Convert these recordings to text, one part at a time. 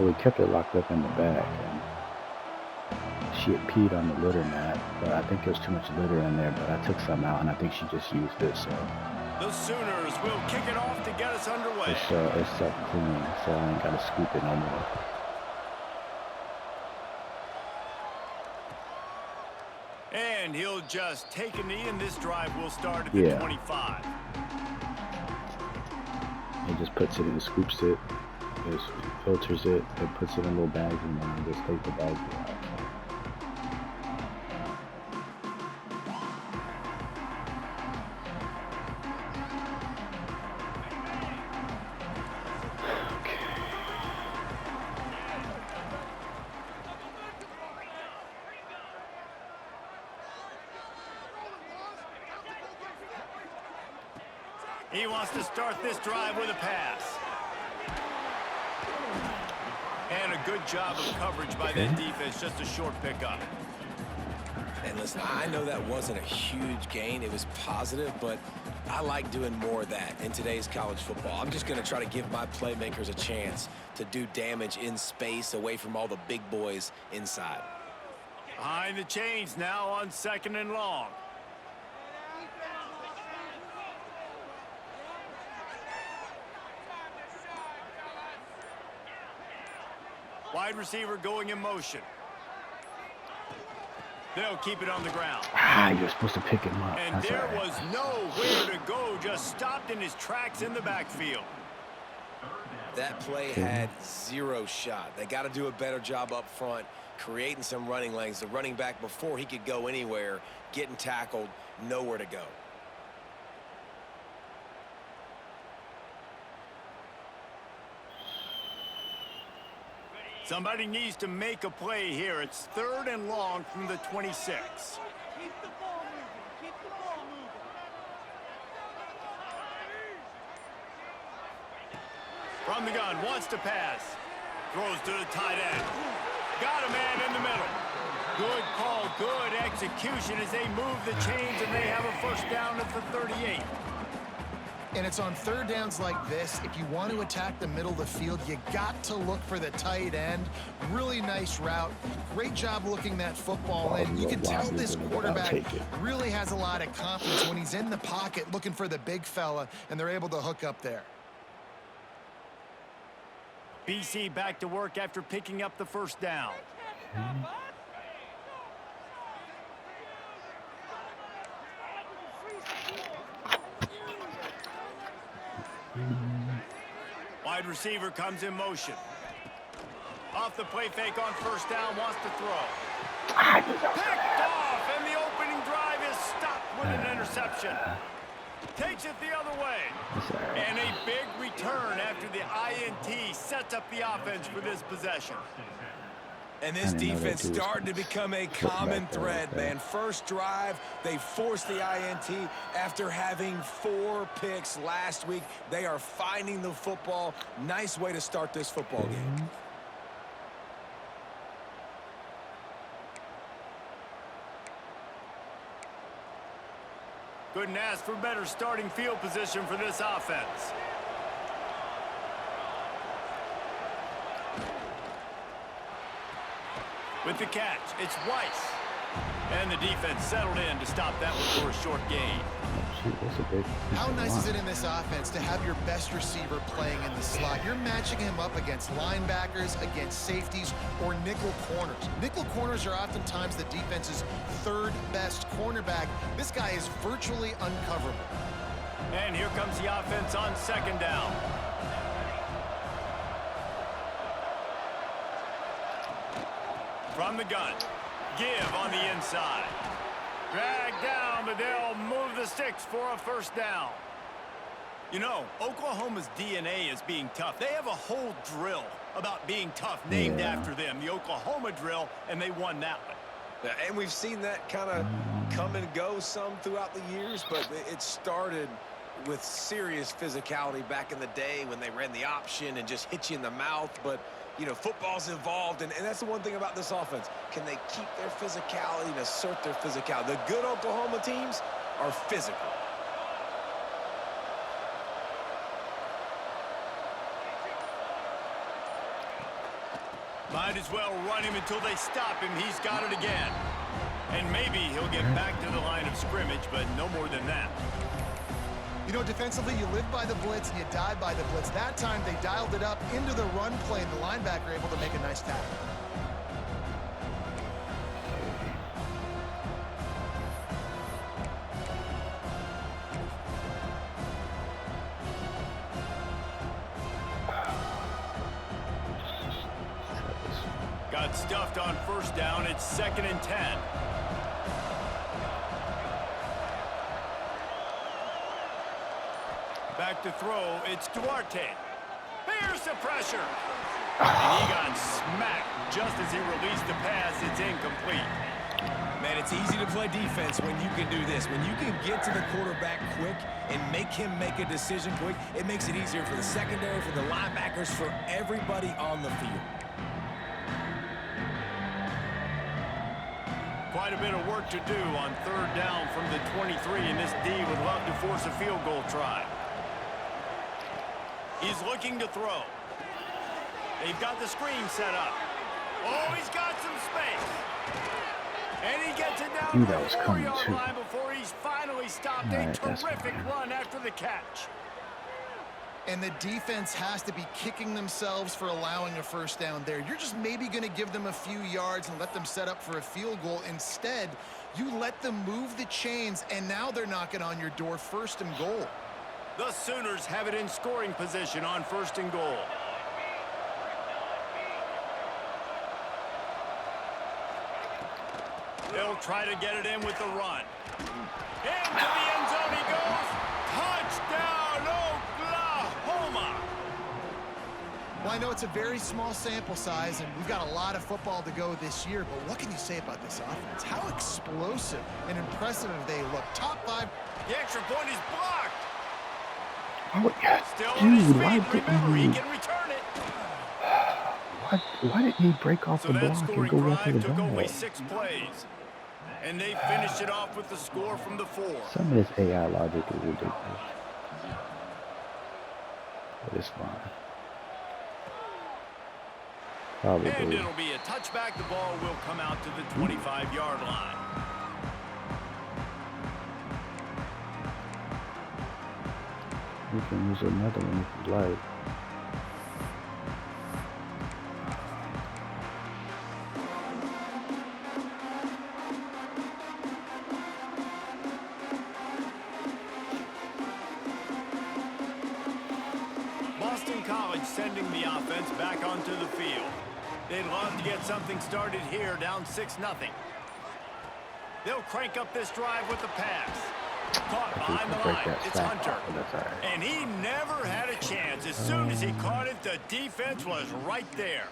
we kept her locked up in the back, and she had peed on the litter mat, but I think there was too much litter in there, but I took some out, and I think she just used it, so. The Sooners will kick it off to get us underway. It's self-cleaning, so I ain't got to scoop it no more. And he'll just take a knee, and this drive will start at the 25. He just puts it in, scoops it, just filters it, and puts it in little bags, and then I just take the bags out. He wants to start this drive with a pass. And a good job of coverage by that defense, just a short pickup. And listen, I know that wasn't a huge gain. It was positive, but I like doing more of that in today's college football. I'm just going to try to give my playmakers a chance to do damage in space away from all the big boys inside. Behind the chains now on 2nd and long. Wide receiver going in motion. They'll keep it on the ground. You're supposed to pick him up. And that's there right. was nowhere to go, just stopped in his tracks in the backfield. That play had zero shot. They got to do a better job up front, creating some running lanes. The running back, before he could go anywhere, getting tackled, nowhere to go. Somebody needs to make a play here. It's 3rd and long from the 26. Keep the ball moving. Keep the ball moving. From the gun, wants to pass. Throws to the tight end. Got a man in the middle. Good call, good execution as they move the chains, and they have a first down at the 38. And it's on 3rd downs like this. If you want to attack the middle of the field, you got to look for the tight end. Really nice route. Great job looking that football in. You can tell this quarterback really has a lot of confidence when he's in the pocket looking for the big fella, and they're able to hook up there. BC back to work after picking up the first down. Wide receiver comes in motion. Off the play fake on first down, wants to throw. Picked off, and the opening drive is stopped with an interception. Takes it the other way. And a big return after the INT sets up the offense for this possession. And this defense starting to become a common thread, man. First drive, they forced the INT after having 4 picks last week. They are finding the football. Nice way to start this football game. Couldn't ask for better starting field position for this offense. With the catch, it's Weiss. And the defense settled in to stop that one for a short gain. How nice is it in this offense to have your best receiver playing in the slot? You're matching him up against linebackers, against safeties, or nickel corners. Nickel corners are oftentimes the defense's 3rd best cornerback. This guy is virtually uncoverable. And here comes the offense on 2nd down. From the gun, give on the inside. Drag down, but they'll move the sticks for a first down. You know, Oklahoma's DNA is being tough. They have a whole drill about being tough named after them, the Oklahoma drill, and they won that one. Yeah, and we've seen that kind of come and go some throughout the years, but it started with serious physicality back in the day when they ran the option and just hit you in the mouth. But you know, football's evolved, and that's the one thing about this offense. Can they keep their physicality and assert their physicality? The good Oklahoma teams are physical. Might as well run him until they stop him. He's got it again. And maybe he'll get back to the line of scrimmage, but no more than that. You know, defensively, you live by the blitz and you die by the blitz. That time, they dialed it up into the run play, and the linebacker able to make a nice tackle. Got stuffed on first down. It's 2nd and 10. Back to throw. It's Duarte. Here's the pressure. And he got smacked just as he released the pass. It's incomplete. Man, it's easy to play defense when you can do this. When you can get to the quarterback quick and make him make a decision quick, it makes it easier for the secondary, for the linebackers, for everybody on the field. Quite a bit of work to do on 3rd down from the 23, and this D would love to force a field goal try. He's looking to throw. They've got the screen set up. Oh, he's got some space. And he gets it down to the 4-yard line before he's finally stopped. A terrific run after the catch. And the defense has to be kicking themselves for allowing a first down there. You're just maybe going to give them a few yards and let them set up for a field goal. Instead, you let them move the chains, and now they're knocking on your door, 1st and goal. The Sooners have it in scoring position on 1st and goal. They'll try to get it in with the run. Into the end zone he goes. Touchdown, Oklahoma! Well, I know it's a very small sample size, and we've got a lot of football to go this year, but what can you say about this offense? How explosive and impressive they look. Top 5. The extra point is blocked. Oh, yeah. Still on his Dude, feet. Remember, he can return it. Why didn't he break off So the that block and scoring go right to drive the took ball? only 6 plays. And they finished it off with the score from the 4. Some of this AI logic is ridiculous. But it's fine. Probably. And it'll be a touchback. The ball will come out to the 25-yard line. We can use another one if you like. Boston College sending the offense back onto the field. They'd love to get something started here, down 6-0. They'll crank up this drive with the pass. Caught behind the line. It's Hunter. And he never had a chance. As soon as he caught it, the defense was right there.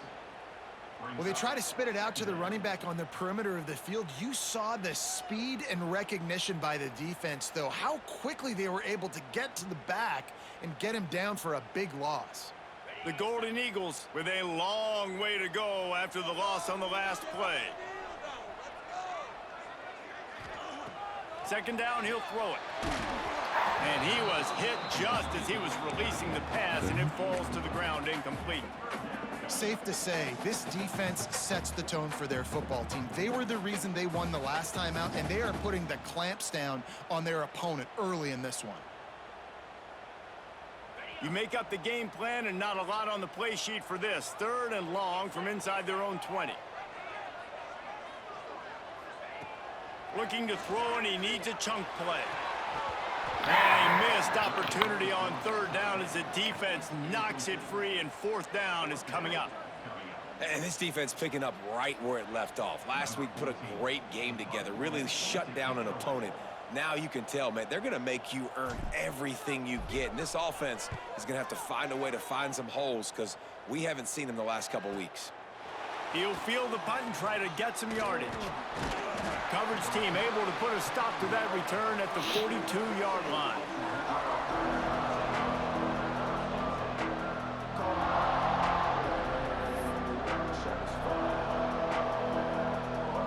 Well, they try to spit it out to the running back on the perimeter of the field. You saw the speed and recognition by the defense, though. How quickly they were able to get to the back and get him down for a big loss. The Golden Eagles with a long way to go after the loss on the last play. 2nd down, he'll throw it. And he was hit just as he was releasing the pass, and it falls to the ground incomplete. Safe to say, this defense sets the tone for their football team. They were the reason they won the last time out, and they are putting the clamps down on their opponent early in this one. You make up the game plan, and not a lot on the play sheet for this. 3rd and long from inside their own 20. Looking to throw, and he needs a chunk play. And a missed opportunity on 3rd down as the defense knocks it free, and 4th down is coming up. And this defense picking up right where it left off. Last week put a great game together, really shut down an opponent. Now you can tell, man, they're going to make you earn everything you get. And this offense is going to have to find a way to find some holes because we haven't seen them the last couple weeks. He'll field the punt and try to get some yardage. Coverage team able to put a stop to that return at the 42-yard line.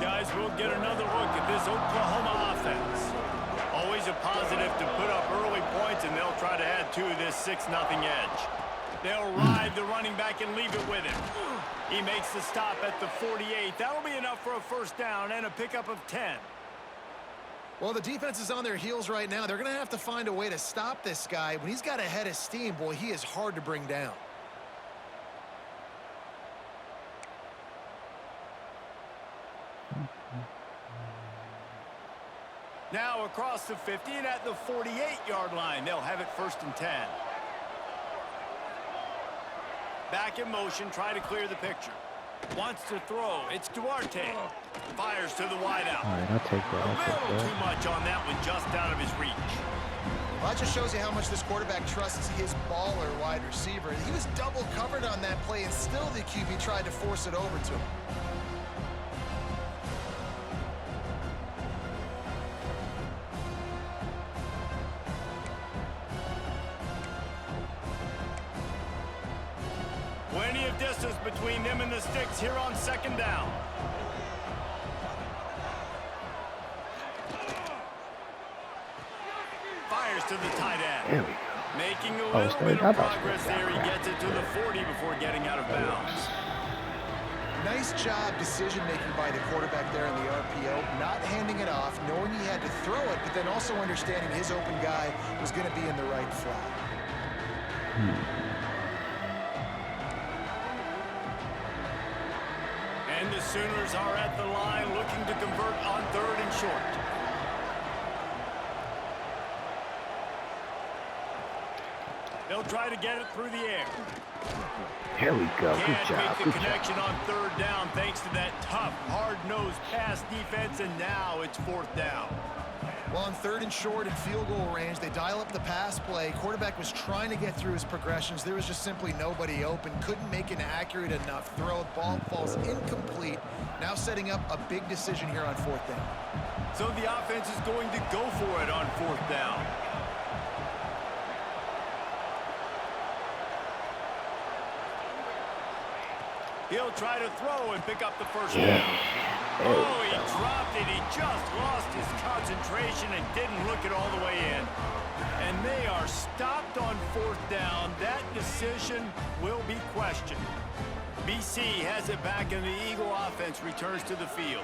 Guys, we'll get another look at this Oklahoma offense. Always a positive to put up early points, and they'll try to add to this 6-0 edge. They'll ride the running back and leave it with him. He makes the stop at the 48. That'll be enough for a first down and a pickup of 10. Well, the defense is on their heels right now. They're going to have to find a way to stop this guy. When he's got a head of steam, boy, he is hard to bring down. Now across the 50 and at the 48-yard line. They'll have it 1st and 10. Back in motion, try to clear the picture. Wants to throw. It's Duarte. Fires to the wideout. All right, I'll take that. A little too much on that one, just out of his reach. Well, that just shows you how much this quarterback trusts his baller wide receiver. He was double covered on that play, and still the QB tried to force it over to him. Plenty of distance between them and the sticks here on 2nd down. Fires to the tight end. There we go. Making a little bit of progress there. He gets it to the 40 before getting out of bounds. Nice job decision-making by the quarterback there in the RPO, not handing it off, knowing he had to throw it, but then also understanding his open guy was going to be in the right flat. And the Sooners are at the line looking to convert on 3rd and short. They'll try to get it through the air. Here we go. Good Can't job. make the Good connection job. on 3rd down thanks to that tough, hard-nosed pass defense, and now it's 4th down. Well, on 3rd and short and field goal range, they dial up the pass play. Quarterback was trying to get through his progressions. There was just simply nobody open. Couldn't make an accurate enough throw. Ball falls incomplete. Now setting up a big decision here on 4th down. So the offense is going to go for it on 4th down. He'll try to throw and pick up the first down. Oh, he dropped it. He just lost his concentration and didn't look it all the way in. And they are stopped on 4th down. That decision will be questioned. BC has it back, and the Eagle offense returns to the field.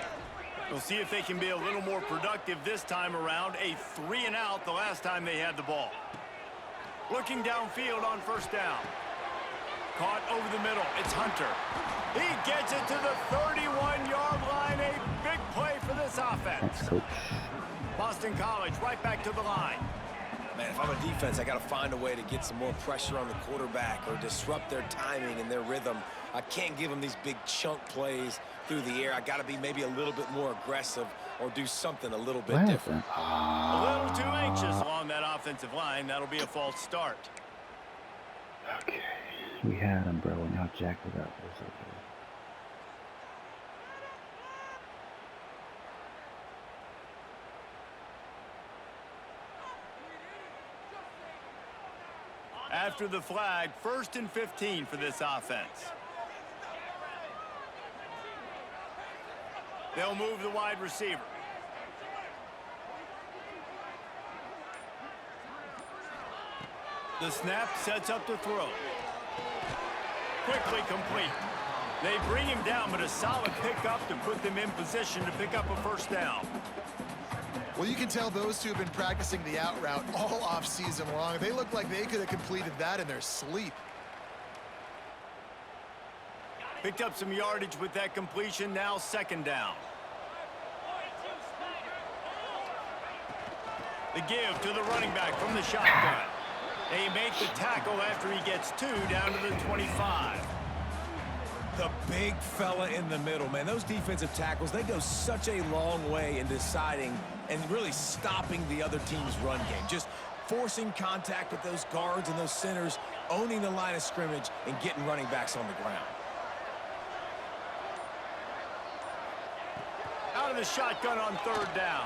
We'll see if they can be a little more productive this time around. A 3-and-out the last time they had the ball. Looking downfield on 1st down. Caught over the middle. It's Hunter. He gets it to the 31-yard line. A big play for this offense. Thanks, Coach. Boston College right back to the line. Man, if I'm a defense, I got to find a way to get some more pressure on the quarterback or disrupt their timing and their rhythm. I can't give them these big chunk plays through the air. I got to be maybe a little bit more aggressive or do something a little bit different. A little too anxious along that offensive line. That'll be a false start. Okay. We had him, bro. Now jacked it up. It's okay. After the flag, 1st and 15 for this offense. They'll move the wide receiver. The snap sets up the throw. Quickly complete. They bring him down, but a solid pickup to put them in position to pick up a 1st down. Well, you can tell those two have been practicing the out route all off-season long. They look like they could have completed that in their sleep. Picked up some yardage with that completion. Now 2nd down. The give to the running back from the shotgun. They make the tackle after he gets 2 down to the 25. The big fella in the middle, man. Those defensive tackles, they go such a long way in deciding and really stopping the other team's run game. Just forcing contact with those guards and those centers, owning the line of scrimmage, and getting running backs on the ground. Out of the shotgun on 3rd down.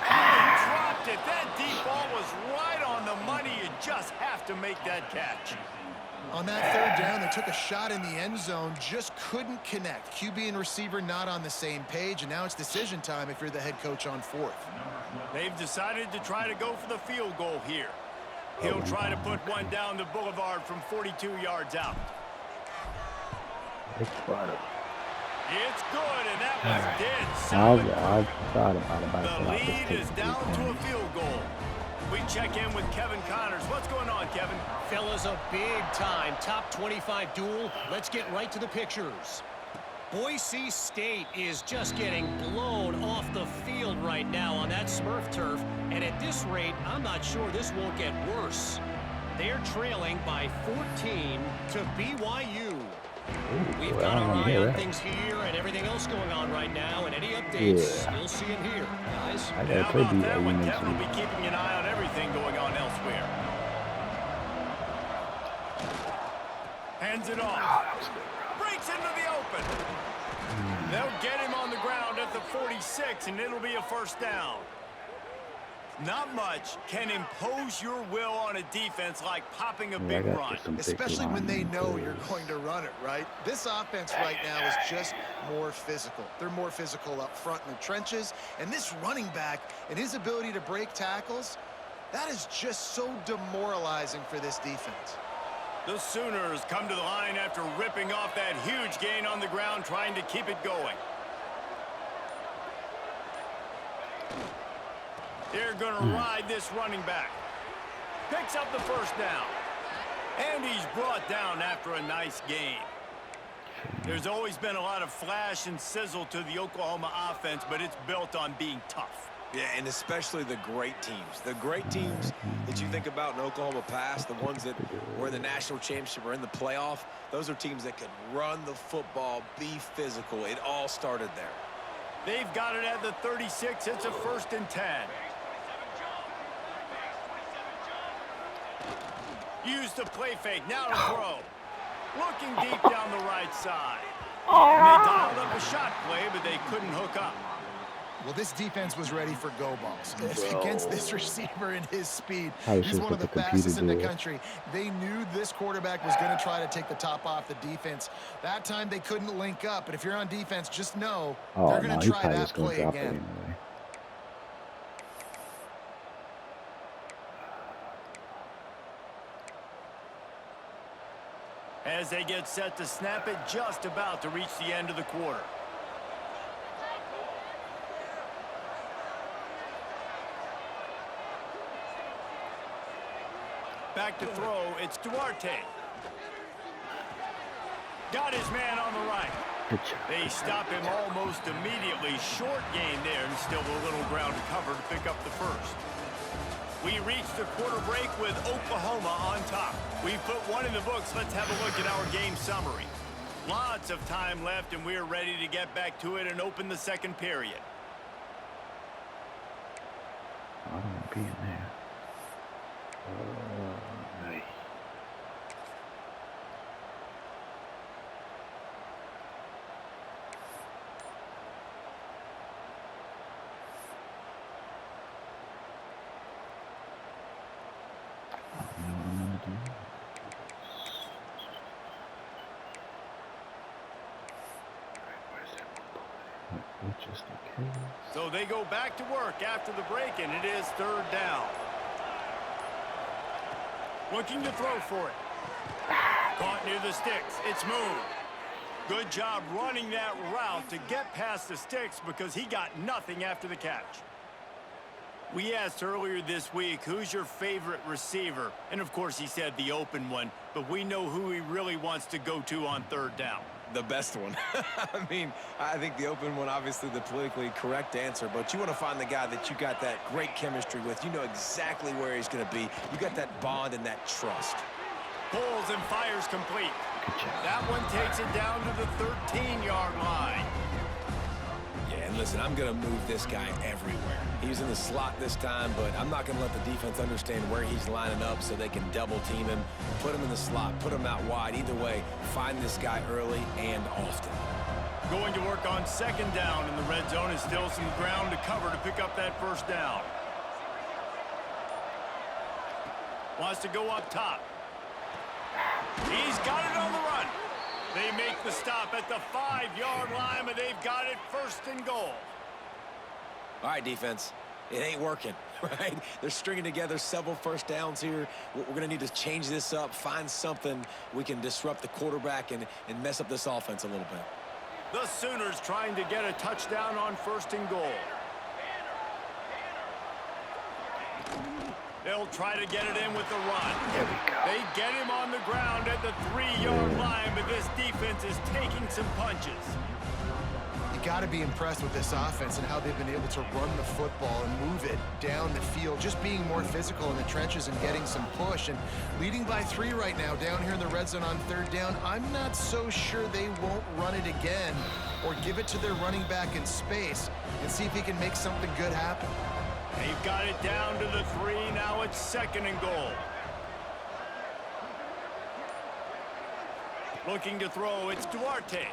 He dropped it. That deep ball was right on the money. You just have to make that catch. On that 3rd down, they took a shot in the end zone, just couldn't connect. QB and receiver not on the same page, and now it's decision time if you're the head coach on 4th. They've decided to try to go for the field goal here. He'll try to put one down the boulevard from 42 yards out. It's good, and that was dead I solid. thought about it, but I The thought lead is down to a field goal. We check in with Kevin Connors. What's going on, Kevin? Fellas, a big-time top 25 duel. Let's get right to the pictures. Boise State is just getting blown off the field right now on that Smurf turf, and at this rate, I'm not sure this won't get worse. They're trailing by 14 to BYU. We've got our eye on things here and everything else going on right now, and any updates, you'll see it here, guys. I How gotta play about that BYU one? next Kevin will week. be keeping an eye on everything going on elsewhere. Hands it off. Breaks into the open. They'll get him on the ground at the 46, and it'll be a first down. Not much can impose your will on a defense like popping a big run. Especially when they know you're going to run it, right? This offense right now is just more physical. They're more physical up front in the trenches, and this running back and his ability to break tackles, that is just so demoralizing for this defense. The Sooners come to the line after ripping off that huge gain on the ground, trying to keep it going. They're going to ride this running back. Picks up the first down. And he's brought down after a nice gain. There's always been a lot of flash and sizzle to the Oklahoma offense, but it's built on being tough. Yeah, and especially the great teams. The great teams that you think about in Oklahoma past, the ones that were in the national championship or in the playoff, those are teams that could run the football, be physical. It all started there. They've got it at the 36. It's a 1st and 10. Use the play fake. Now to throw. Looking deep down the right side. And they dialed up a shot play, but they couldn't hook up. Well, this defense was ready for go balls. Against this receiver and his speed, Probably he's should one of the put the fastest in the computer country. They knew this quarterback was going to try to take the top off the defense. That time they couldn't link up, and if you're on defense, just know they're going to try that play again. As they get set to snap it, just about to reach the end of the quarter. Back to throw, it's Duarte. Got his man on the right. They stop him almost immediately. Short gain there, and still a little ground to cover to pick up the first. We reach the quarter break with Oklahoma on top. We've put one in the books. Let's have a look at our game summary. Lots of time left, and we're ready to get back to it and open the second period. I don't want to be in there. Nice. Just in case. So they go back to work after the break, and it is 3rd down. Looking to throw for it. Caught near the sticks. It's moved. Good job running that route to get past the sticks because he got nothing after the catch. We asked earlier this week, who's your favorite receiver? And, of course, he said the open one, but we know who he really wants to go to on 3rd down. The best one. I mean, I think the open one, obviously the politically correct answer, but you want to find the guy that you got that great chemistry with. You know exactly where he's going to be. You got that bond and that trust. Pulls and fires complete. That one takes it down to the 13-yard line. Yeah, and listen, I'm going to move this guy everywhere. He's in the slot this time, but I'm not going to let the defense understand where he's lining up so they can double team him, put him in the slot, put him out wide. Either way, find this guy early and often. Going to work on 2nd down, and the red zone is still some ground to cover to pick up that 1st down. Wants to go up top. He's got it on the run. They make the stop at the 5-yard line, but they've got it 1st and goal. All right, defense. It ain't working. right? They're stringing together several first downs here. We're going to need to change this up, find something we can disrupt the quarterback and mess up this offense a little bit. The Sooners trying to get a touchdown on 1st and goal. They'll try to get it in with the run. There we go. They get him on the ground at the 3-yard line, but this defense is taking some punches. You got to be impressed with this offense and how they've been able to run the football and move it down the field, just being more physical in the trenches and getting some push. And leading by 3 right now down here in the red zone on 3rd down, I'm not so sure they won't run it again or give it to their running back in space and see if he can make something good happen. They've got it down to the 3. Now it's 2nd and goal. Looking to throw, it's Duarte.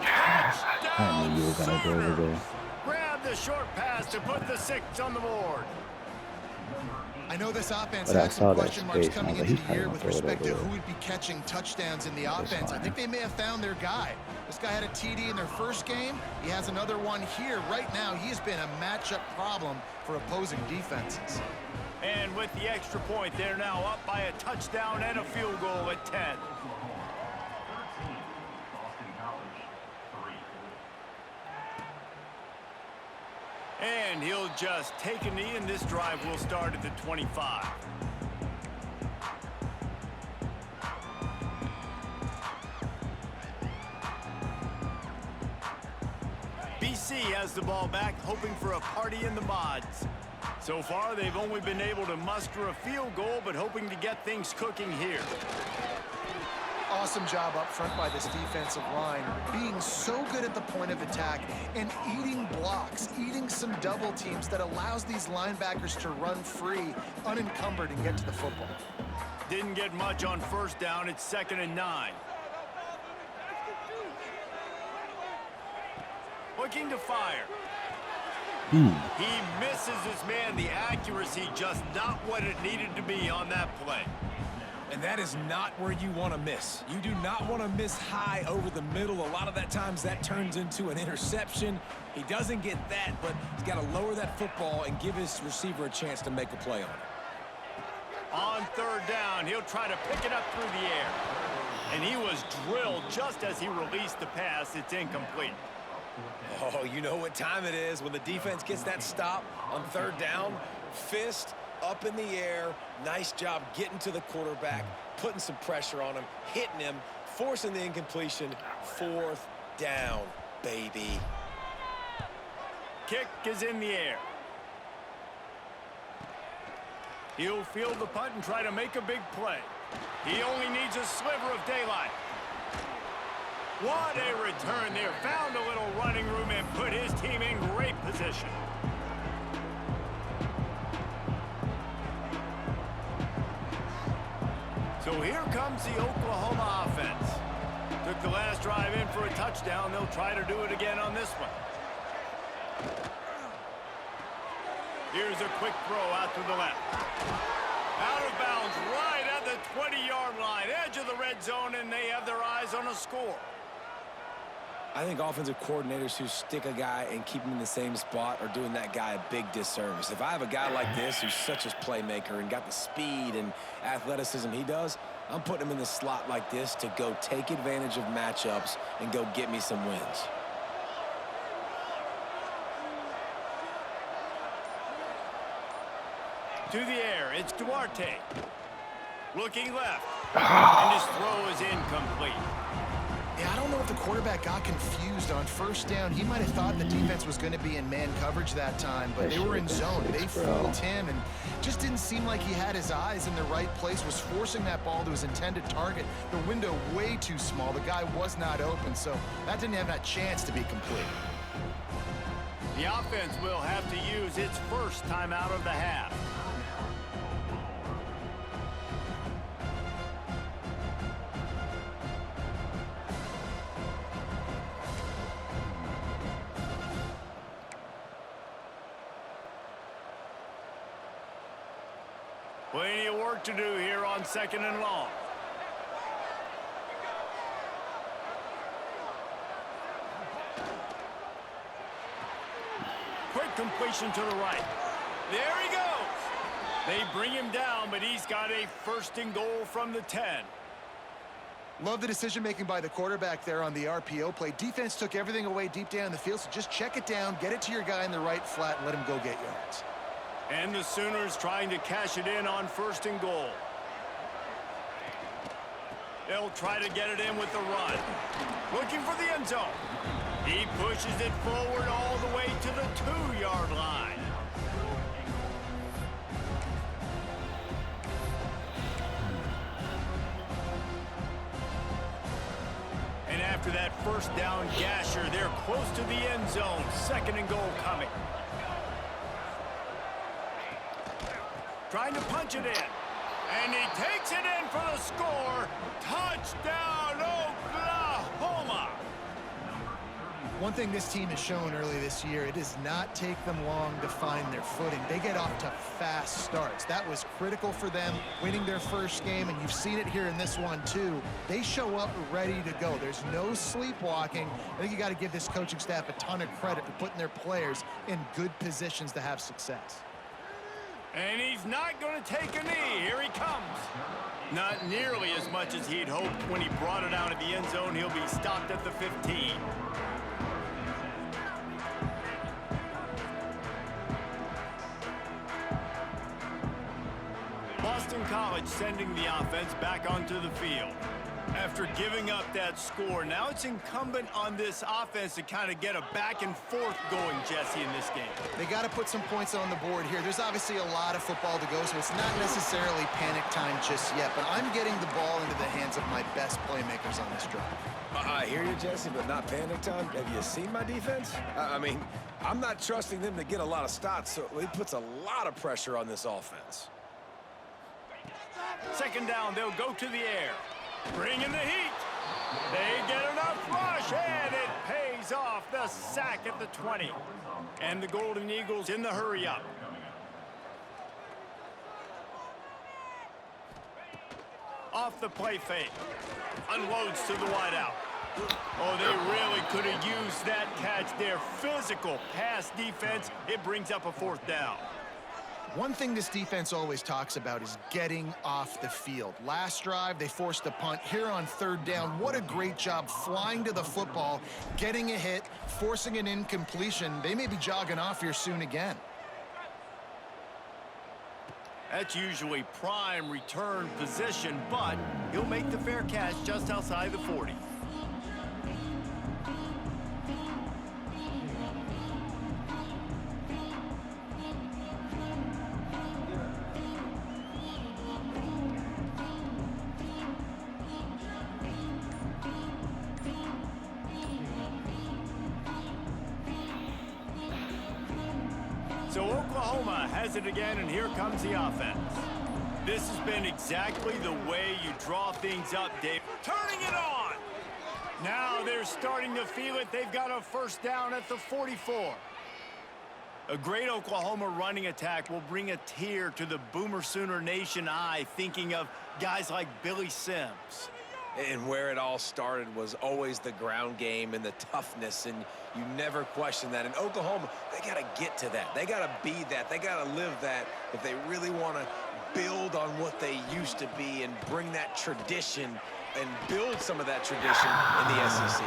I knew you were going to go over there. Grab the short pass to put the 6 on the board. I know this offense But I had saw some that question marks space, and I coming was into like, the he's year probably with gonna throw it respect to over who would be catching touchdowns in the offense. I fine. think they may have found their guy. This guy had a TD in their first game. He has another one here. Right now, he has been a matchup problem for opposing defenses. And with the extra point, they're now up by a touchdown and a field goal at 10. And he'll just take a knee, and this drive will start at the 25. BC has the ball back, hoping for a party in the mods. So far, they've only been able to muster a field goal, but hoping to get things cooking here. Awesome job up front by this defensive line, being so good at the point of attack and eating blocks, eating some double teams that allows these linebackers to run free, unencumbered, and get to the football. Didn't get much on 1st down. It's 2nd and 9. Looking to fire. He misses his man. The accuracy just not what it needed to be on that play. And that is not where you want to miss. You do not want to miss high over the middle. A lot of that times that turns into an interception. He doesn't get that, but he's got to lower that football and give his receiver a chance to make a play on it. On 3rd down, he'll try to pick it up through the air. And he was drilled just as he released the pass. It's incomplete. Oh, you know what time it is when the defense gets that stop on 3rd down. Fist up in the air. Nice job getting to the quarterback, putting some pressure on him, hitting him, forcing the incompletion. 4th down, baby. Kick is in the air. He'll field the punt and try to make a big play. He only needs a sliver of daylight. What a return there. Found a little running room and put his team in great position. So here comes the Oklahoma offense. Took the last drive in for a touchdown. They'll try to do it again on this one. Here's a quick throw out to the left. Out of bounds right at the 20-yard line. Edge of the red zone, and they have their eyes on a score. I think offensive coordinators who stick a guy and keep him in the same spot are doing that guy a big disservice. If I have a guy like this who's such a playmaker and got the speed and athleticism he does, I'm putting him in the slot like this to go take advantage of matchups and go get me some wins. To the air, it's Duarte. Looking left. And his throw is incomplete. Yeah, I don't know if the quarterback got confused on 1st down. He might have thought the defense was going to be in man coverage that time, but they were in zone. They fooled him and just didn't seem like he had his eyes in the right place, was forcing that ball to his intended target. The window way too small. The guy was not open, so that didn't have that chance to be complete. The offense will have to use its first timeout of the half. Plenty of work to do here on 2nd and long. Quick completion to the right. There he goes. They bring him down, but he's got a 1st and goal from the 10. Love the decision-making by the quarterback there on the RPO play. Defense took everything away deep down the field, so just check it down, get it to your guy in the right flat, and let him go get yards. And the Sooners trying to cash it in on 1st and goal. They'll try to get it in with the run. Looking for the end zone. He pushes it forward all the way to the 2-yard line. And after that 1st down gasher, they're close to the end zone. 2nd and goal coming. Trying to punch it in. And he takes it in for the score. Touchdown, Oklahoma! One thing this team has shown early this year, it does not take them long to find their footing. They get off to fast starts. That was critical for them, winning their 1st game, and you've seen it here in this one, too. They show up ready to go. There's no sleepwalking. I think you got to give this coaching staff a ton of credit for putting their players in good positions to have success. And he's not going to take a knee. Here he comes. Not nearly as much as he'd hoped when he brought it out of the end zone. He'll be stopped at the 15. Boston College sending the offense back onto the field. After giving up that score, now it's incumbent on this offense to kind of get a back and forth going, Jesse, in this game. They got to put some points on the board here. There's obviously a lot of football to go, so it's not necessarily panic time just yet, but I'm getting the ball into the hands of my best playmakers on this drive. I hear you, Jesse, but not panic time. Have you seen my defense? I mean, I'm not trusting them to get a lot of stops, so it puts a lot of pressure on this offense. 2nd down, they'll go to the air. Bring in the heat. They get enough rush, and it pays off. The sack at the 20. And the Golden Eagles in the hurry up. Off the play fake. Unloads to the wideout. Oh, they really could have used that catch there. Physical pass defense. It brings up a 4th down. One thing this defense always talks about is getting off the field. Last drive, they forced a punt. Here on 3rd down, what a great job flying to the football, getting a hit, forcing an incompletion. They may be jogging off here soon again. That's usually prime return position, but he'll make the fair catch just outside the 40. So Oklahoma has it again, and here comes the offense. This has been exactly the way you draw things up, Dave. Turning it on! Now they're starting to feel it. They've got a 1st down at the 44. A great Oklahoma running attack will bring a tear to the Boomer Sooner Nation eye, thinking of guys like Billy Sims. And where it all started was always the ground game and the toughness, and you never question that. And Oklahoma, they got to get to that. They got to be that. They got to live that if they really want to build on what they used to be and bring that tradition and build some of that tradition in the SEC.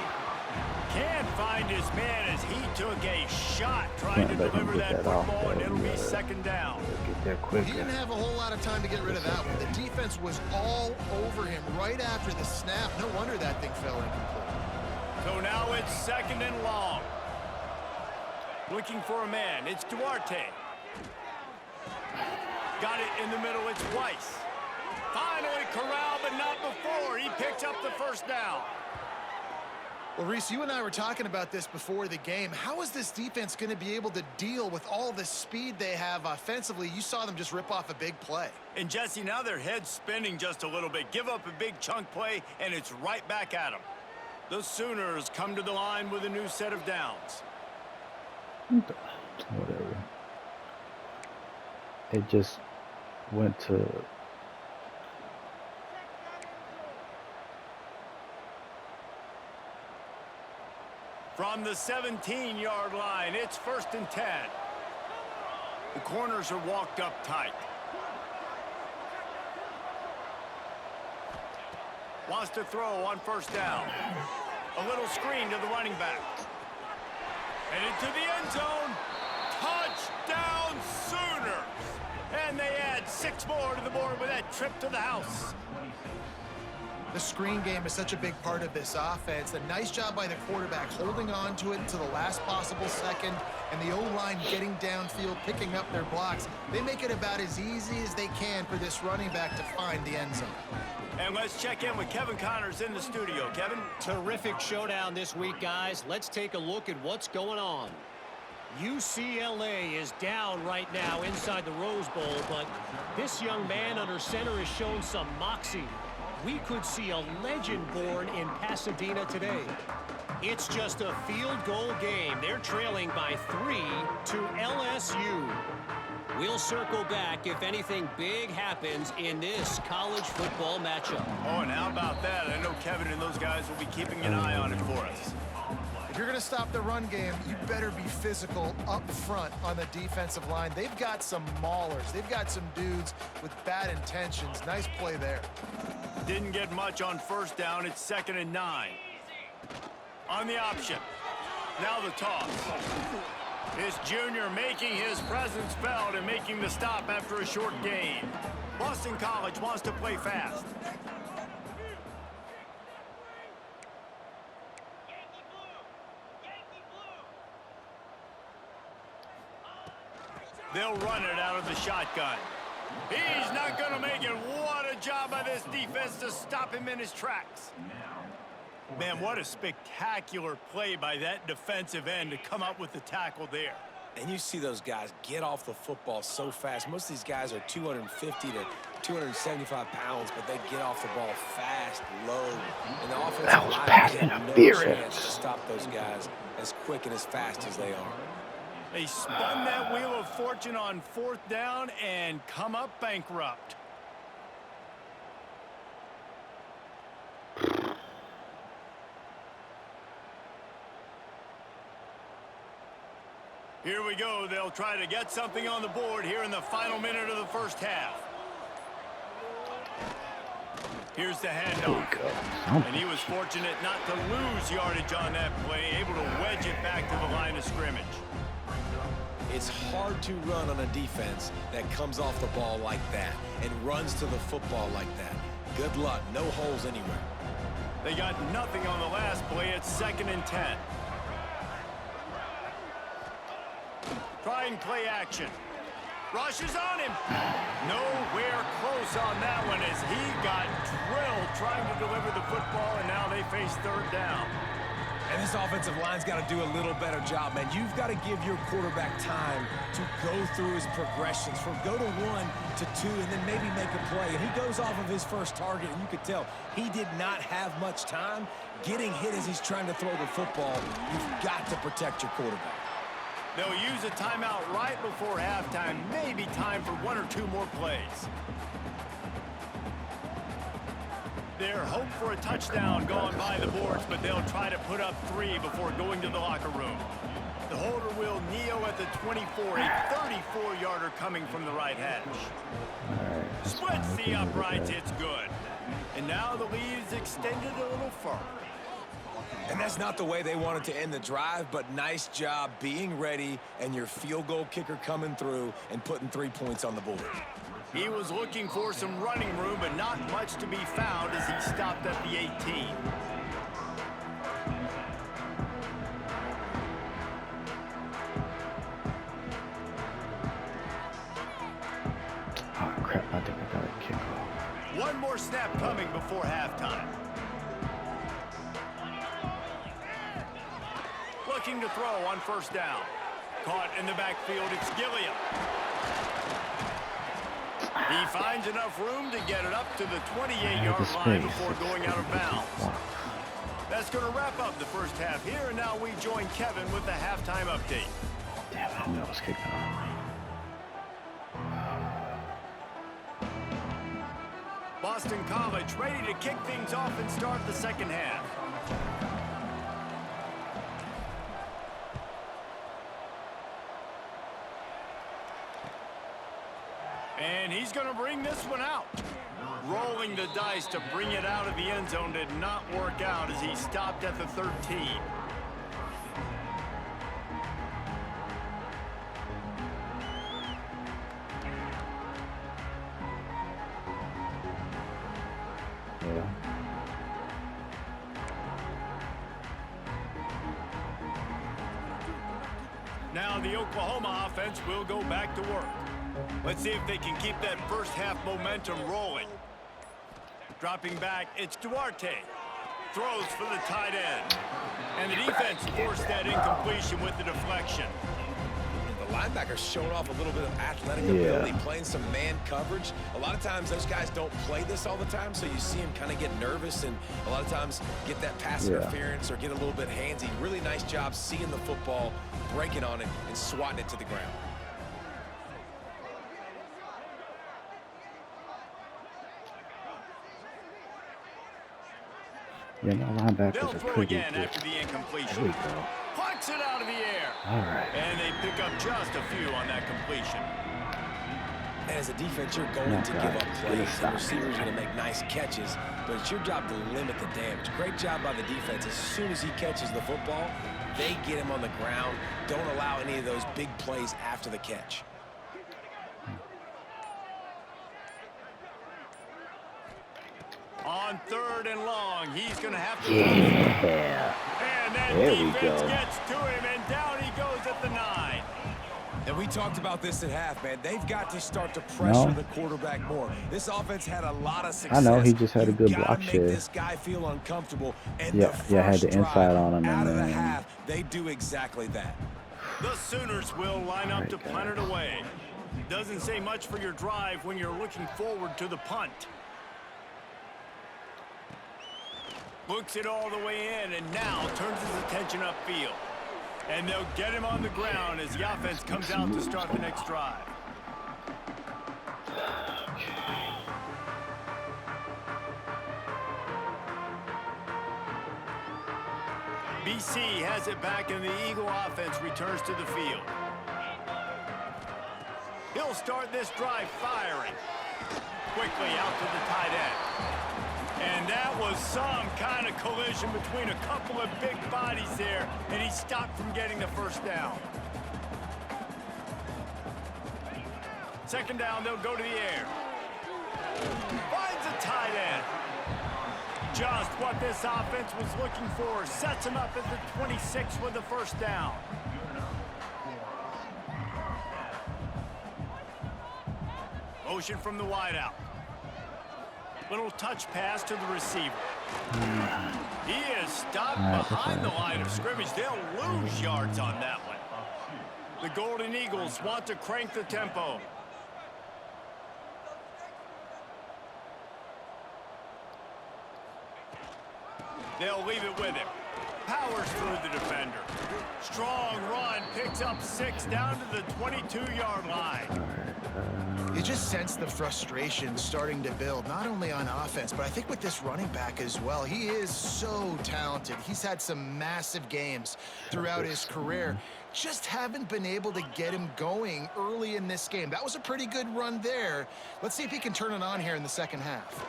Can't find his man as he took a shot trying to deliver that football, and it'll be 2nd down. Get there quicker. He didn't have a whole lot of time to get rid of that one. The defense was all over him right after the snap. No wonder that thing fell incomplete. So now it's 2nd and long. Looking for a man. It's Duarte. Got it in the middle. It's Weiss. Finally corralled, but not before. He picks up the 1st down. Well, Reese, you and I were talking about this before the game. How is this defense going to be able to deal with all the speed they have offensively? You saw them just rip off a big play. And, Jesse, now their head's spinning just a little bit. Give up a big chunk play, and it's right back at them. The Sooners come to the line with a new set of downs. Whatever. It just went to... From the 17-yard line, it's 1st and 10. The corners are walked up tight. Wants to throw on first down. A little screen to the running back. And into the end zone. Touchdown Sooners! And they add 6 more to the board with that trip to the house. The screen game is such a big part of this offense. A nice job by the quarterback holding on to it until the last possible second, and the O-line getting downfield, picking up their blocks. They make it about as easy as they can for this running back to find the end zone. And let's check in with Kevin Connors in the studio. Kevin? Terrific showdown this week, guys. Let's take a look at what's going on. UCLA is down right now inside the Rose Bowl, but this young man under center has shown some moxie. We could see a legend born in Pasadena today. It's just a field goal game. They're trailing by 3 to LSU. We'll circle back if anything big happens in this college football matchup. Oh, and how about that? I know Kevin and those guys will be keeping an eye on it for us. If you're going to stop the run game, you better be physical up front on the defensive line. They've got some maulers. They've got some dudes with bad intentions. Nice play there. Didn't get much on first down. It's 2nd and 9. On the option. Now the toss. This junior making his presence felt and making the stop after a short gain. Boston College wants to play fast. They'll run it out of the shotgun. He's not going to make it. What a job by this defense to stop him in his tracks. Man, what a spectacular play by that defensive end to come up with the tackle there. And you see those guys get off the football so fast. Most of these guys are 250 to 275 pounds, but they get off the ball fast, low. And the offensive line has no chance to stop those guys as quick and as fast as they are. They spun that wheel of fortune on 4th down and come up bankrupt. Here we go. They'll try to get something on the board here in the final minute of the first half. Here's the handoff. And he was fortunate not to lose yardage on that play, able to wedge it back to the line of scrimmage. It's hard to run on a defense that comes off the ball like that and runs to the football like that. Good luck. No holes anywhere. They got nothing on the last play. It's 2nd and 10. Try and play action. Rushes on him. Nowhere close on that one as he got drilled trying to deliver the football, and now they face 3rd down. And this offensive line's got to do a little better job, man. You've got to give your quarterback time to go through his progressions from go to 1 to 2 and then maybe make a play. And he goes off of his first target, and you could tell he did not have much time getting hit as he's trying to throw the football. You've got to protect your quarterback. They'll use a timeout right before halftime. Maybe time for 1 or 2 more plays. Their hope for a touchdown gone by the boards, but they'll try to put up 3 before going to the locker room. The holder will kneel at the 24, a 34-yarder coming from the right hash. Splits the uprights, it's good. And now the lead is extended a little further. And that's not the way they wanted to end the drive, but nice job being ready and your field goal kicker coming through and putting 3 points on the board. He was looking for some running room, but not much to be found as he stopped at the 18. Oh, crap. I think I got a kickoff. One more snap coming before halftime. Looking to throw on first down. Caught in the backfield, it's Gilliam. He finds enough room to get it up to the 28-yard line before going out of bounds. That's going to wrap up the first half here, and now we join Kevin with the halftime update. Damn it, I knew I was kicking off. Boston College ready to kick things off and start the second half. And he's going to bring this one out. Rolling the dice to bring it out of the end zone did not work out as he stopped at the 13. Yeah. Now the Oklahoma offense will go back to work. Let's see if they can keep that first half momentum rolling. Dropping back, it's Duarte. Throws for the tight end. And the defense forced that incompletion with the deflection. The linebacker's showing off a little bit of athletic ability, playing some man coverage. A lot of times those guys don't play this all the time, so you see him kind of get nervous and a lot of times get that pass interference or get a little bit handsy. Really nice job seeing the football, breaking on it, and swatting it to the ground. Yeah, my linebackers They'll are throw pretty again good. after the There incompletion. we go. Plucks it out of the air. All right. And they pick up just a few on that completion. And as a defense, you're going No, to give guys, up get plays. a The stop. receiver's going to make nice catches, but it's your job to limit the damage. Great job by the defense. As soon as he catches the football, they get him on the ground. Don't allow any of those big plays after the catch. On 3rd and long, he's going to have to... Yeah. And that There we defense go. gets to him, and down he goes at the 9. And we talked about this at half, man. They've got to start to pressure No. the quarterback more. This offense had a lot of success. I know, he just had a good You gotta block make share. this guy feel uncomfortable. And Yeah, the yeah, I had first the inside drive on him, out and of the then- half, they do exactly that. The Sooners will line up All right, to punt it away. Doesn't say much for your drive when you're looking forward to the punt. Looks it all the way in, and now turns his attention upfield. And they'll get him on the ground as the offense comes out to start the next drive. BC has it back, and the Eagle offense returns to the field. He'll start this drive firing. Quickly out to the tight end. And that was some kind of collision between a couple of big bodies there, and he stopped from getting the first down. 2nd down, they'll go to the air. Finds a tight end. Just what this offense was looking for. Sets him up at the 26 with the first down. Motion from the wideout. Little touch pass to the receiver. He is stopped behind the line of scrimmage. They'll lose yards on that one. The Golden Eagles want to crank the tempo. They'll leave it with him. Powers through the defender. Strong run, picks up 6 down to the 22-yard line. You just sense the frustration starting to build, not only on offense, but I think with this running back as well. He is so talented. He's had some massive games throughout his career. Just haven't been able to get him going early in this game. That was a pretty good run there. Let's see if he can turn it on here in the second half.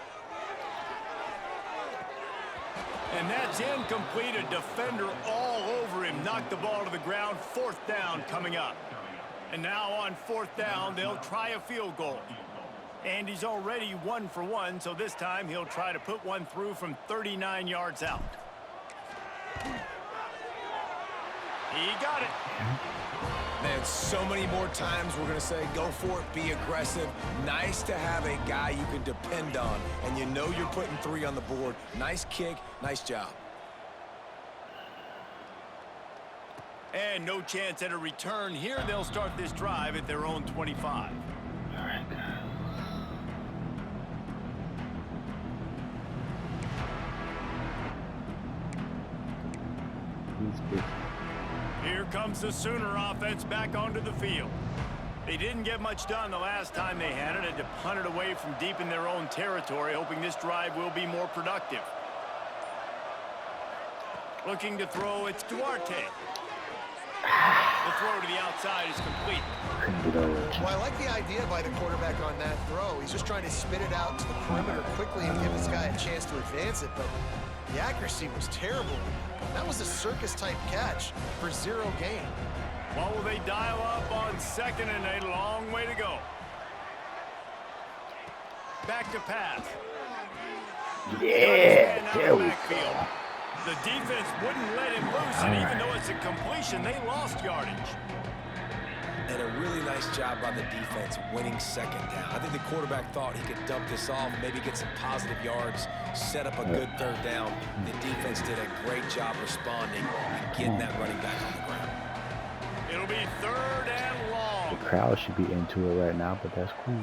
And that's incomplete. A defender all over him. Knocked the ball to the ground. 4th down coming up. And now on 4th down, they'll try a field goal. And he's already 1 for 1, so this time he'll try to put one through from 39 yards out. He got it. Man, so many more times we're going to say, go for it, be aggressive. Nice to have a guy you can depend on, and you know you're putting 3 on the board. Nice kick, nice job. And no chance at a return here. They'll start this drive at their own 25. All right. He's big. Here comes the Sooner offense back onto the field. They didn't get much done the last time they had it. Had to punt it away from deep in their own territory, hoping this drive will be more productive. Looking to throw, it's Duarte. The throw to the outside is complete. Couldn't get over it. Well, I like the idea by the quarterback on that throw. He's just trying to spit it out to the perimeter quickly and give this guy a chance to advance it, but the accuracy was terrible. That was a circus-type catch for 0 gain. What will they dial up on 2nd and 8? A long way to go. Back to pass. Yeah, there we go. The defense wouldn't let him loose, and even though it's a completion, they lost yardage. And a really nice job by the defense winning 2nd down. I think the quarterback thought he could dump this off, maybe get some positive yards, set up a good 3rd down. The defense did a great job responding and getting that running back on the ground. It'll be 3rd and long. The crowd should be into it right now, but that's cool.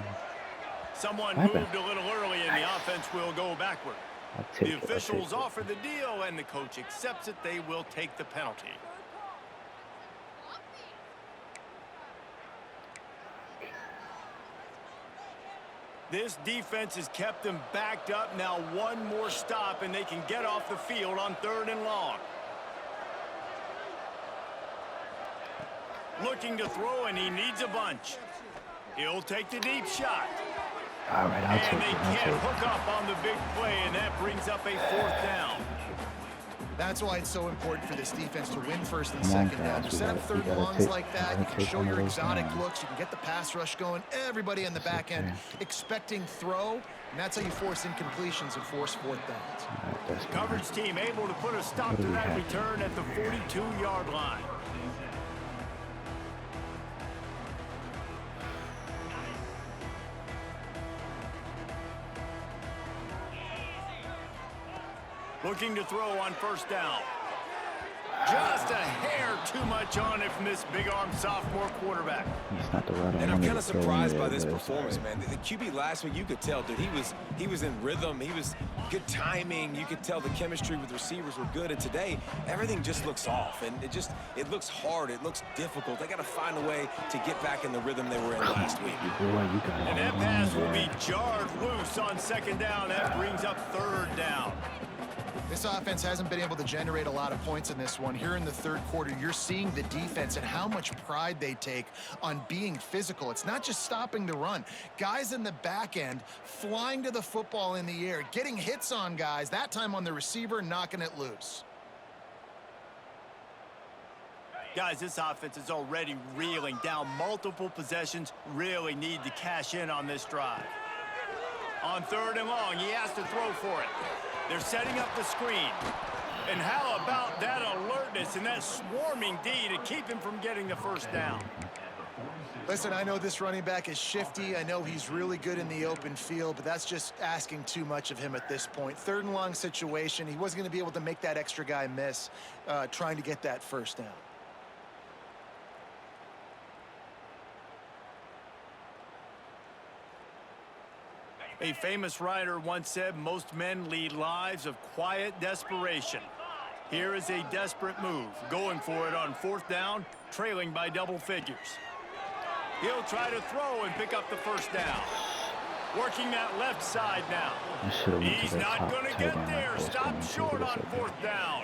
Someone What moved happened? a little early, and the offense will go backward. I'll take The it. officials offer the deal, and the coach accepts it. They will take the penalty. This defense has kept them backed up. Now one more stop, and they can get off the field on 3rd and long. Looking to throw, and he needs a bunch. He'll take the deep shot. All right, I'll take And they it. I'll can't take it. hook up on the big play, and that brings up a 4th down. That's why it's so important for this defense to win 1st and Come on, 2nd down. guys, You we set up gotta- 3rd we and gotta longs take- like we that. gotta You can take show one your of those exotic down. looks. You can get the pass rush going. Everybody in the back end expecting throw, and that's how you force incompletions and force 4th downs. All right, that's good. Coverage team able to put a stop What do to we that have? return at the 42-yard line. Looking to throw on 1st down. Just a hair too much on it from this big-arm sophomore quarterback. It's not the right. And I'm kind of throw in surprised there, by this but it's all performance, right. man. The QB last week, you could tell, dude, he was in rhythm. He was good timing. You could tell the chemistry with receivers were good. And today, everything just looks off. And it looks hard. It looks difficult. They got to find a way to get back in the rhythm they were in last week. Boy, you got And that pass will be jarred loose on 2nd down. That brings up 3rd down. This offense hasn't been able to generate a lot of points in this one. Here in the 3rd quarter, you're seeing the defense and how much pride they take on being physical. It's not just stopping the run. Guys in the back end flying to the football in the air, getting hits on guys, that time on the receiver, knocking it loose. Guys, this offense is already reeling down multiple possessions. Really need to cash in on this drive. On 3rd and long, he has to throw for it. They're setting up the screen. And how about that alertness and that swarming D to keep him from getting the 1st down? Listen, I know this running back is shifty. I know he's really good in the open field, but that's just asking too much of him at this point. 3rd and long situation. He wasn't going to be able to make that extra guy miss trying to get that 1st down. A famous writer once said, most men lead lives of quiet desperation. Here is a desperate move, going for it on 4th down, trailing by double figures. He'll try to throw and pick up the 1st down. Working that left side now. He's not going to get there. Stop short on 4th down.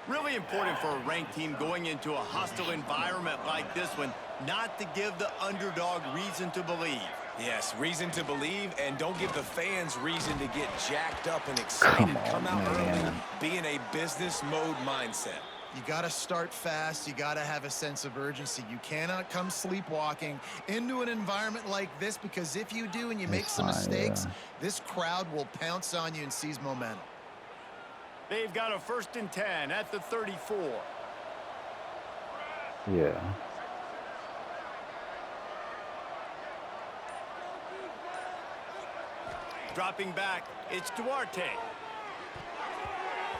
Really important for a ranked team going into a hostile environment like this one, not to give the underdog reason to believe. Yes, reason to believe, and don't give the fans reason to get jacked up and excited. Come out early, be in a business mode mindset. You got to start fast. You got to have a sense of urgency. You cannot come sleepwalking into an environment like this, because if you do and you make some mistakes, this crowd will pounce on you and seize momentum. They've got a 1st and 10 at the 34. Yeah. Dropping back, it's Duarte.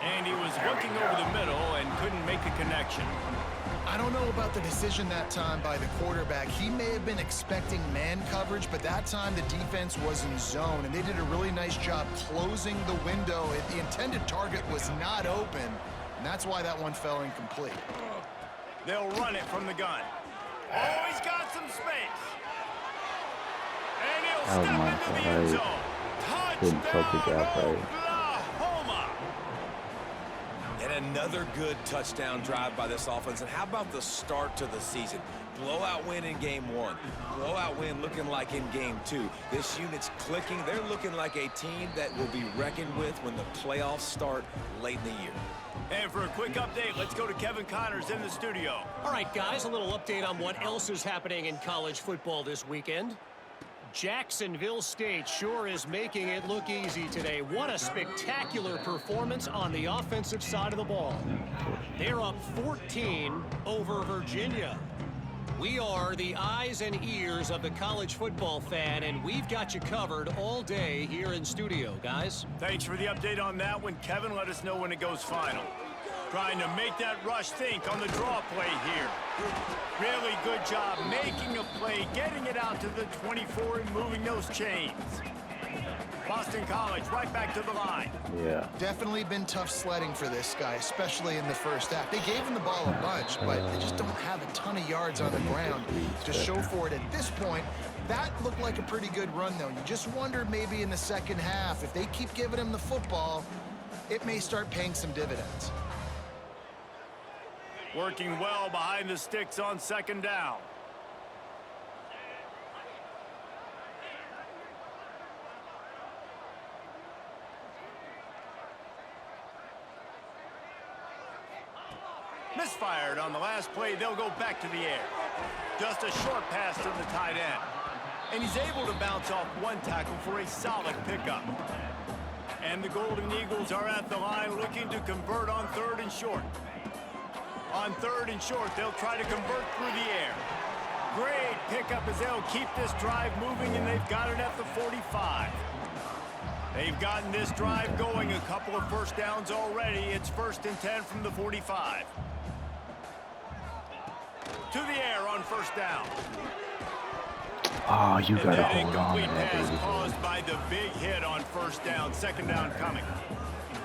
And he was looking over the middle and couldn't make a connection. I don't know about the decision that time by the quarterback. He may have been expecting man coverage, but that time the defense was in zone, and they did a really nice job closing the window. The intended target was not open, and that's why that one fell incomplete. They'll run it from the gun. Oh, he's got some space. And he'll step into the end zone. Didn't focus Touchdown, out right. Oklahoma. And And another good touchdown drive by this offense. And how about the start to the season? Blowout win in game 1. Blowout win looking like in game 2. This unit's clicking. They're looking like a team that will be reckoned with when the playoffs start late in the year. And for a quick update, let's go to Kevin Connors in the studio. All right, guys, a little update on what else is happening in college football this weekend. Jacksonville State sure is making it look easy today. What a spectacular performance on the offensive side of the ball. They're up 14 over Virginia. We are the eyes and ears of the college football fan, and we've got you covered all day here in studio, guys. Thanks for the update on that one, Kevin. Let us know when it goes final. Trying to make that rush think on the draw play here. Really good job making a play, getting it out to the 24 and moving those chains. Boston College right back to the line. Yeah. Definitely been tough sledding for this guy, especially in the first half. They gave him the ball a bunch, but they just don't have a ton of yards on the ground to show for it at this point. That looked like a pretty good run, though. You just wonder maybe in the second half, if they keep giving him the football, it may start paying some dividends. Working well behind the sticks on second down. Misfired on the last play. They'll go back to the air. Just a short pass to the tight end. And he's able to bounce off one tackle for a solid pickup. And the Golden Eagles are at the line looking to convert on 3rd and short. On 3rd and short, they'll try to convert through the air. Great pickup as they'll keep this drive moving, and they've got it at the 45. They've gotten this drive going, a couple of first downs already. It's 1st and 10 from the 45. To the air on 1st down. Oh, you got to And hold on to incomplete that, pass baby. caused by the big hit on 1st down. 2nd down coming.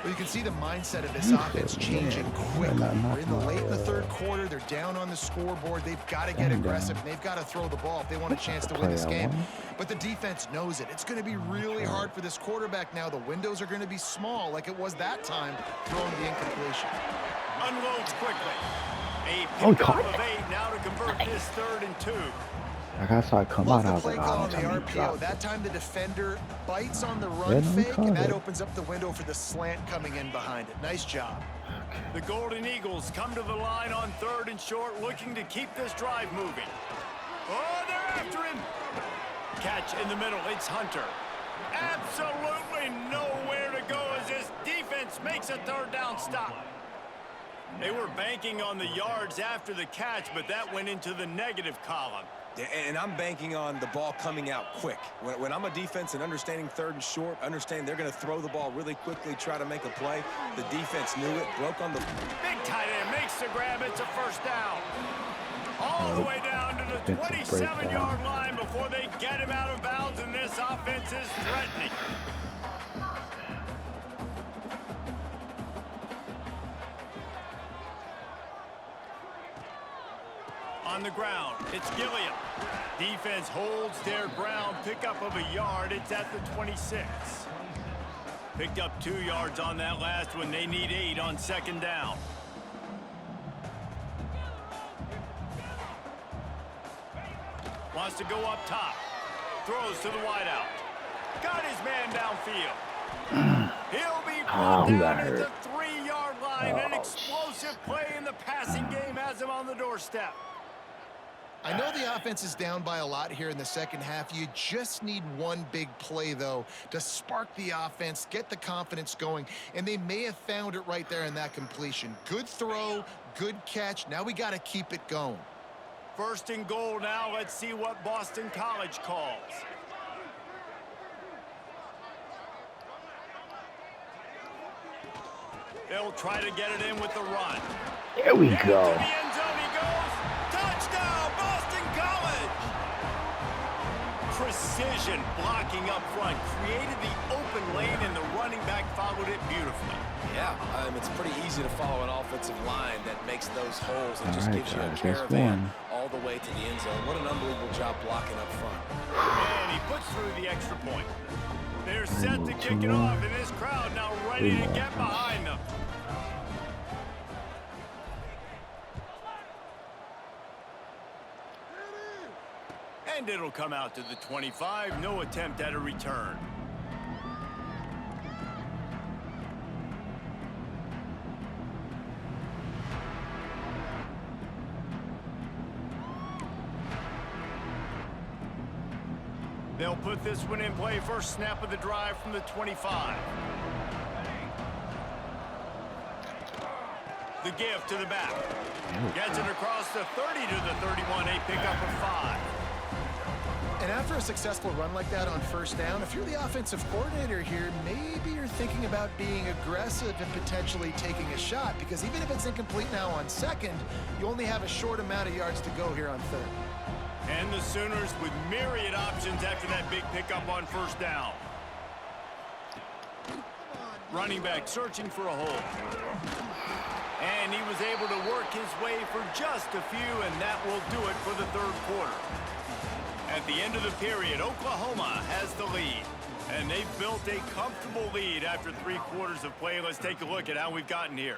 Well, you can see the mindset of this offense changing quickly. We're in the late in the 3rd quarter. They're down on the scoreboard. They've got to get aggressive. And they've got to throw the ball if they want a chance to win this game. But the defense knows it. It's going to be really hard for this quarterback now. The windows are going to be small like it was that time throwing the incompletion. Unloads quickly. A pickup of 8 now to convert this 3rd and 2. Like I saw it come Love out, I the was play like, call oh, on the I'm gonna RPO. drop That it. time the defender bites on the run Let him fake, and that cut it. opens up the window for the slant coming in behind it. Nice job. The Golden Eagles come to the line on 3rd and short, looking to keep this drive moving. Oh, they're after him. Catch in the middle. It's Hunter. Absolutely nowhere to go as this defense makes a 3rd down stop. They were banking on the yards after the catch, but that went into the negative column. Yeah, and I'm banking on the ball coming out quick. When I'm a defense and understanding 3rd and short, understand they're going to throw the ball really quickly, try to make a play. The defense knew it, broke on the... Big tight end makes the grab. It's a 1st down. All the way down to the 27-yard line before they get him out of bounds, and this offense is threatening. On the ground, it's Gilliam. Defense holds their ground, pickup of a yard. It's at the 26. Picked up 2 yards on that last one. They need 8 on 2nd down. Wants to go up top. Throws to the wideout. Got his man downfield. He'll be brought down at the 3-yard line. An explosive play in the passing game has him on the doorstep. I know the offense is down by a lot here in the second half. You just need one big play, though, to spark the offense, get the confidence going, and they may have found it right there in that completion. Good throw, good catch. Now we got to keep it going. 1st and goal now. Let's see what Boston College calls. They'll try to get it in with the run. There we And go. to the end zone he goes. Touchdown, Boston College! Precision blocking up front created the open lane, and the running back followed it beautifully. Yeah, it's pretty easy to follow an offensive line that makes those holes and All just right, gives you a guys, that's caravan one. all the way to the end zone. What an unbelievable job blocking up front. And he puts through the extra point. They're set to kick it off, and this crowd now ready to get behind them. And it'll come out to the 25. No attempt at a return. They'll put this one in play. First snap of the drive from the 25. The give to the back. Gets it across the 30 to the 31. A pickup of 5. And after a successful run like that on first down, if you're the offensive coordinator here, maybe you're thinking about being aggressive and potentially taking a shot, because even if it's incomplete now on second, you only have a short amount of yards to go here on third. And the Sooners with myriad options after that big pickup on first down. Running back searching for a hole. And he was able to work his way for just a few, and that will do it for the third quarter. At the end of the period, Oklahoma has the lead. And they've built a comfortable lead after 3 quarters of play. Let's take a look at how we've gotten here.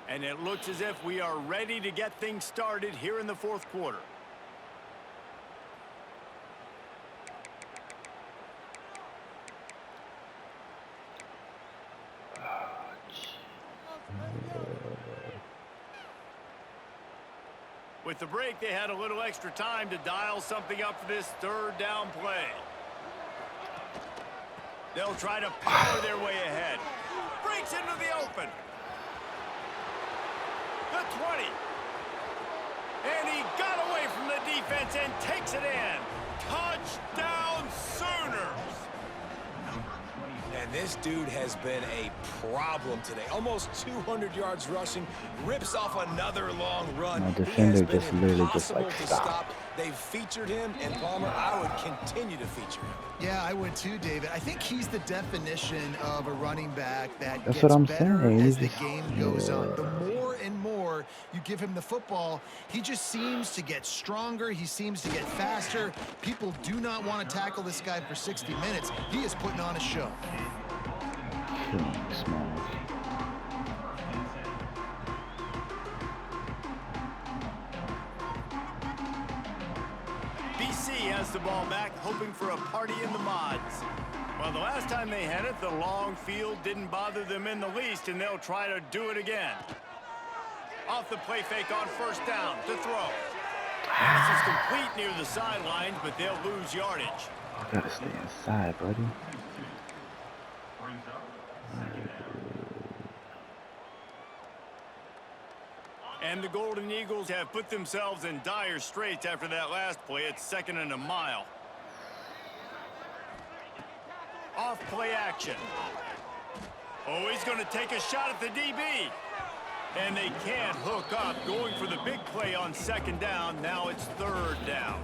And it looks as if we are ready to get things started here in the fourth quarter. With the break, they had a little extra time to dial something up for this third down play. They'll try to power their way ahead. Breaks into the open. The 20. And he got away from the defense and takes it in. Touchdown Sooners! And this dude has been a problem today. Almost 200 yards rushing, rips off another long run. My defender just literally just like to stopped. stop. They've featured him, and Palmer, I would continue to feature him. Yeah, I would too, David. I think he's the definition of a running back that That's gets what I'm better saying. as the He's- game goes on. The more and more you give him the football, he just seems to get stronger. He seems to get faster. People do not want to tackle this guy for 60 minutes. He is putting on a show. Killing me, Smalls. BC has the ball back, hoping for a party in the mods. Well, the last time they had it, the long field didn't bother them in the least, and they'll try to do it again. Off the play fake on first down to throw. Pass is complete near the sidelines, but they'll lose yardage. I gotta stay inside, buddy. And the Golden Eagles have put themselves in dire straits after that last play. It's 2nd and a mile. Off play action. Oh, he's going to take a shot at the DB. And they can't hook up. Going for the big play on 2nd down. Now it's 3rd down.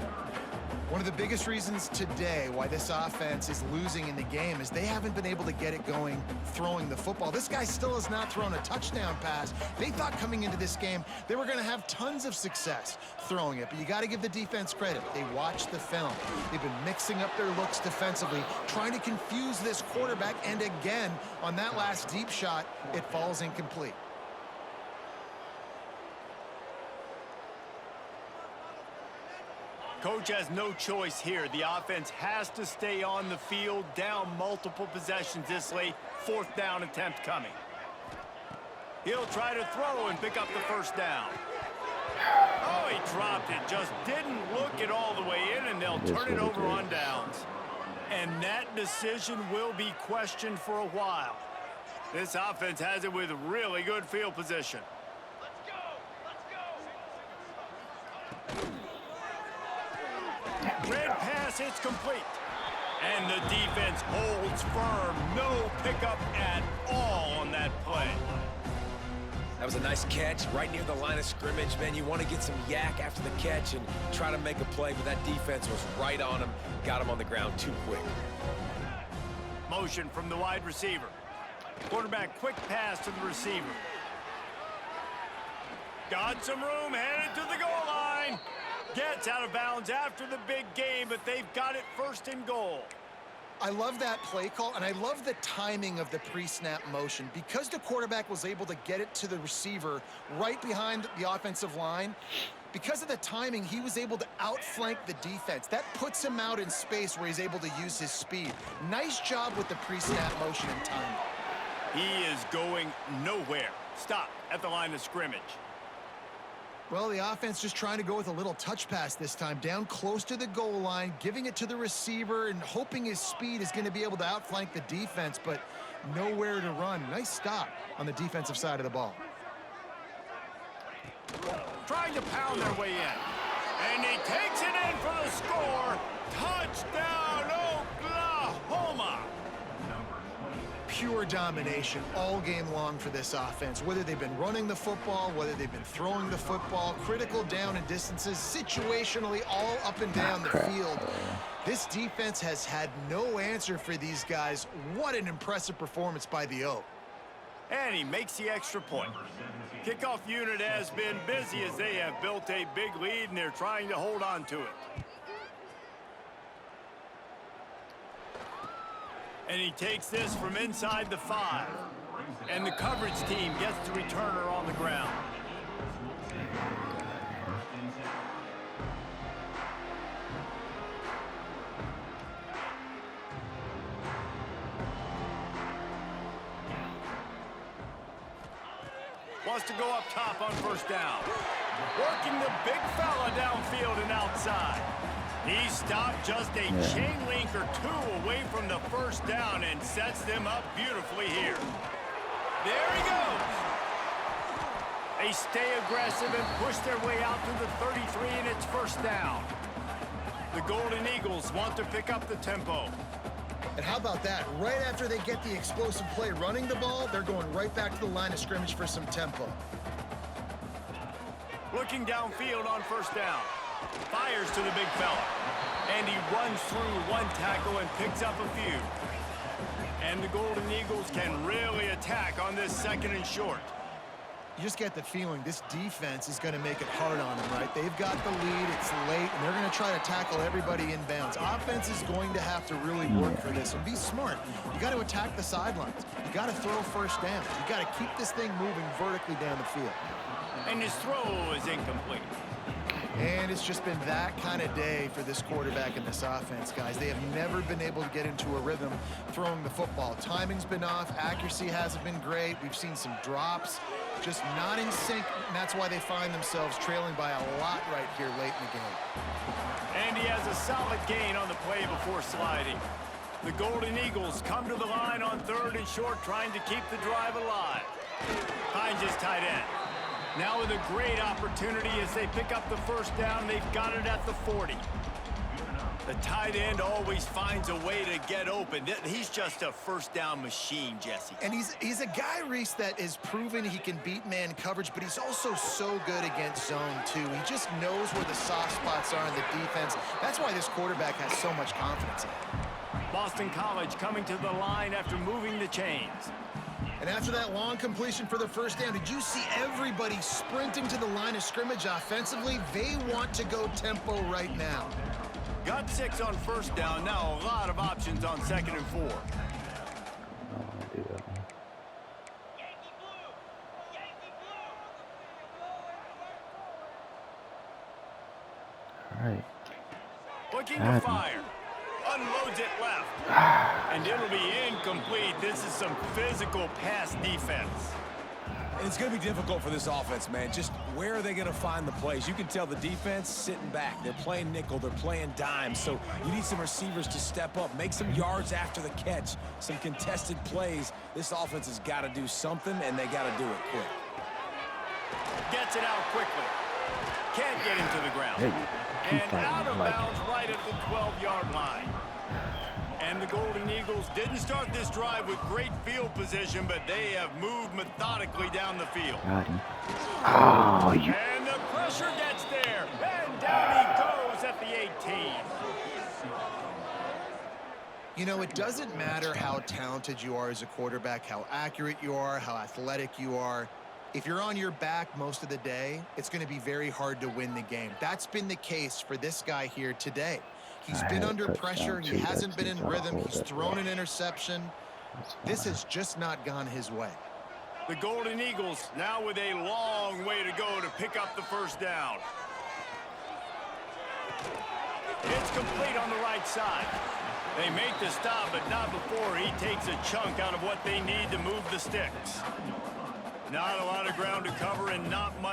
One of the biggest reasons today why this offense is losing in the game is they haven't been able to get it going throwing the football. This guy still has not thrown a touchdown pass. They thought coming into this game they were going to have tons of success throwing it, but you got to give the defense credit. They watched the film. They've been mixing up their looks defensively, trying to confuse this quarterback, and again, on that last deep shot, it falls incomplete. Coach has no choice here. The offense has to stay on the field, down multiple possessions this late. 4th down attempt coming. He'll try to throw and pick up the first down. Oh, he dropped it. Just didn't look it all the way in, and they'll turn it over on downs. And that decision will be questioned for a while. This offense has it with really good field position. Red pass, it's complete. And the defense holds firm. No pickup at all on that play. That was a nice catch right near the line of scrimmage. Man, you want to get some yak after the catch and try to make a play, but that defense was right on him. Got him on the ground too quick. Motion from the wide receiver. Quarterback quick pass to the receiver. Got some room, headed to the goal line. Gets out of bounds after the big game, but they've got it 1st and goal. I love that play call, and I love the timing of the pre-snap motion. Because the quarterback was able to get it to the receiver right behind the offensive line, because of the timing, he was able to outflank the defense. That puts him out in space where he's able to use his speed. Nice job with the pre-snap motion and timing. He is going nowhere. Stop at the line of scrimmage. Well, the offense just trying to go with a little touch pass this time, down close to the goal line, giving it to the receiver and hoping his speed is going to be able to outflank the defense, but nowhere to run. Nice stop on the defensive side of the ball. Trying to pound their way in. And he takes it in for the score. Touchdown, Oklahoma! Pure domination all game long for this offense. Whether they've been running the football, whether they've been throwing the football, critical down and distances, situationally all up and down the field. This defense has had no answer for these guys. What an impressive performance by the O. And he makes the extra point. Kickoff unit has been busy as they have built a big lead and they're trying to hold on to it. And he takes this from inside the 5. And the coverage team gets the returner on the ground. Wants to go up top on first down. Working the big fella downfield and outside. He stopped just a chain link or two away from the first down and sets them up beautifully here. There he goes. They stay aggressive and push their way out to the 33, and it's first down. The Golden Eagles want to pick up the tempo. And how about that? Right after they get the explosive play running the ball, they're going right back to the line of scrimmage for some tempo. Looking downfield on first down. Fires to the big fella. And he runs through one tackle and picks up a few. And the Golden Eagles can really attack on this second and short. You just get the feeling this defense is going to make it hard on them, right? They've got the lead, it's late, and they're going to try to tackle everybody inbounds. Offense is going to have to really work for this and be smart. You got to attack the sidelines. You got to throw first down. You got to keep this thing moving vertically down the field. And his throw is incomplete. And it's just been that kind of day for this quarterback and this offense, guys. They have never been able to get into a rhythm throwing the football. Timing's been off. Accuracy hasn't been great. We've seen some drops, just not in sync, and that's why they find themselves trailing by a lot right here late in the game. And he has a solid gain on the play before sliding. The Golden Eagles come to the line on third and short, trying to keep the drive alive. Finds his tight end. Now with a great opportunity as they pick up the first down, they've got it at the 40. The tight end always finds a way to get open. He's just a first down machine, Jesse. And he's a guy, Reese, that is proven he can beat man coverage, but he's also so good against zone, too. He just knows where the soft spots are in the defense. That's why this quarterback has so much confidence in him. Boston College coming to the line after moving the chains. And after that long completion for the first down, did you see everybody sprinting to the line of scrimmage offensively? They want to go tempo right now. Got 6 on first down. Now a lot of options on second and 4. Yankee blue, Yankee blue. All right. Looking to fire. Unloads it left. And it'll be incomplete. This is some physical pass defense. And it's going to be difficult for this offense, man. Just where are they going to find the plays? You can tell the defense sitting back. They're playing nickel. They're playing dime. So you need some receivers to step up, make some yards after the catch, some contested plays. This offense has got to do something, and they got to do it quick. Gets it out quickly. Can't get him to the ground. Hey, and out of bounds right at the 12-yard line. And the Golden Eagles didn't start this drive with great field position, but they have moved methodically down the field. got him. Oh, you. And the pressure gets there. And down he goes at the 18. You know, it doesn't matter how talented you are as a quarterback, how accurate you are, how athletic you are. If you're on your back most of the day, it's going to be very hard to win the game. That's been the case for this guy here today. He's I been had a under touchdown, pressure. He too. hasn't been That's in how to rhythm. hold He's it, thrown bro. an interception. That's This fine. has just not gone his way. The Golden Eagles now with a long way to go to pick up the first down. It's complete on the right side. They make the stop, but not before he takes a chunk out of what they need to move the sticks. Not a lot of ground to cover and not much.